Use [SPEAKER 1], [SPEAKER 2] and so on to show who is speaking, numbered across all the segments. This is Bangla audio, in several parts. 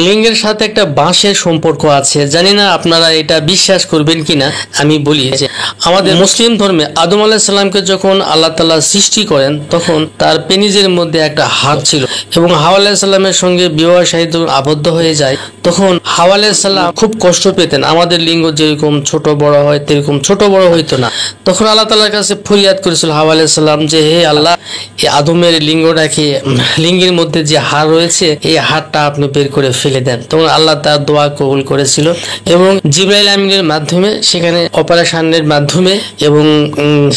[SPEAKER 1] লিঙ্গের সাথে একটা বাঁশের সম্পর্ক আছে। জানি না আপনারা এটা বিশ্বাস করবেন কিনা। আমি বলি যে আমাদের মুসলিম ধর্মে আদম আলাইহিস সালামকে যখন আল্লাহ তাআলা সৃষ্টি করেন তখন তার পেনিজের মধ্যে একটা হাড় ছিল এবং হাওয়া আলাইহিস সালামের সঙ্গে বিবাহ সাহিত্য আবদ্ধ হয়ে যায়। তখন হাওয়া আলাইহিস সালাম খুব কষ্ট পেতেন। আমাদের লিঙ্গ যেরকম ছোট বড় হয় তেরকম ছোট বড় হইতো না। তখন আল্লাহ তাআলার কাছে ফরিয়াদ করেছিল হাওয়া আলাইহিস সালাম যে হে আল্লাহ, এই আদমের লিঙ্গটাকে, লিঙ্গের মধ্যে যে হাড় রয়েছে এই হাড়টা আপনি বের করে ফেলে দেন। তখন আল্লাহ তার দোয়া কবুল করেছিল এবং জিবরাইল আমিনের মাধ্যমে সেখানে অপারেশনের মাধ্যমে এবং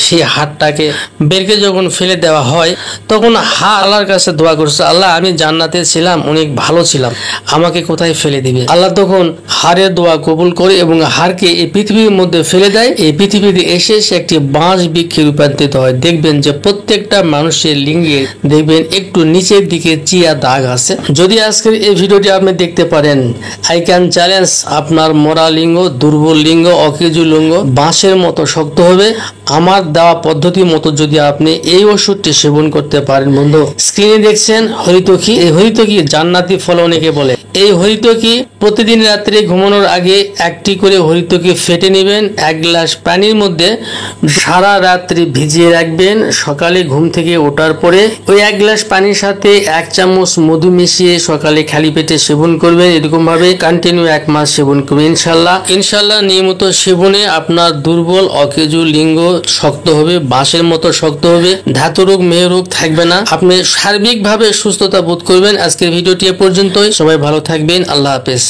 [SPEAKER 1] সেই হাড়টাকে বেরকে যখন ফেলে দেওয়া হয় তখন হাড় আল্লাহর কাছে দোয়া করছে, আল্লাহ আমি জান্নাতে ছিলাম, অনেক ভালো ছিলাম, আমাকে কোথায় ফেলে দিবে? আল্লাহ তখন হাড়ের দোয়া কবুল করে এবং হাড়কে এই পৃথিবীর মধ্যে ফেলে দেয়। এই পৃথিবীতে এসে সে একটি বাঁশ বৃক্ষে রূপান্তরিত হয়। দেখবেন যে প্রত্যেকটা মানুষের লিঙ্গে দেখবেন একটু নিচের দিকে চিয়া দাগ আছে। যদি আজকের এই ভিডিওটি আপনি দেখতে পারেন, আই ক্যান চ্যালেঞ্জ আপনার মরা লিঙ্গ, দুর্বল লিঙ্গ, অকেজু লিঙ্গ বাঁশের মতো শক্ত হবে। আমার দেওয়া পদ্ধতি মতো যদি আপনি এই ওষুধটি সেবন করতে পারেন, বন্ধু স্ক্রিনে দেখছেন হরিতকি। এই হরিতকি জান্নাতি ফল অনেকে বলে। এই হরিতকি প্রতিদিন রাত্রে ঘুমানোর আগে একটি করে হরিতকি ফেটে নেবেন, এক গ্লাস পানির মধ্যে সারা রাত্রি ভিজিয়ে রাখবেন। সকালে ঘুম থেকে ওঠার পরে ওই এক গ্লাস পানির সাথে 1 চামচ মধু মিশিয়ে সকালে খালি পেটে সেবন করবেন। এরকম ভাবে কন্টিনিউ 1 মাস সেবন করবেন। ইনশাল্লাহ নিয়মিত সেবনে আপনার দুর্বল অকেজু লিঙ্গ শক্ত হবে, বাঁশের মতো শক্ত হবে, ধাতু রোগ মেহ রোগ থাকবে না, আপনি সার্বিকভাবে সুস্থতা বোধ করবেন। আজকের ভিডিওটি এ পর্যন্তই। সবাই ভালো থাকবেন। আল্লাহ হাফেজ।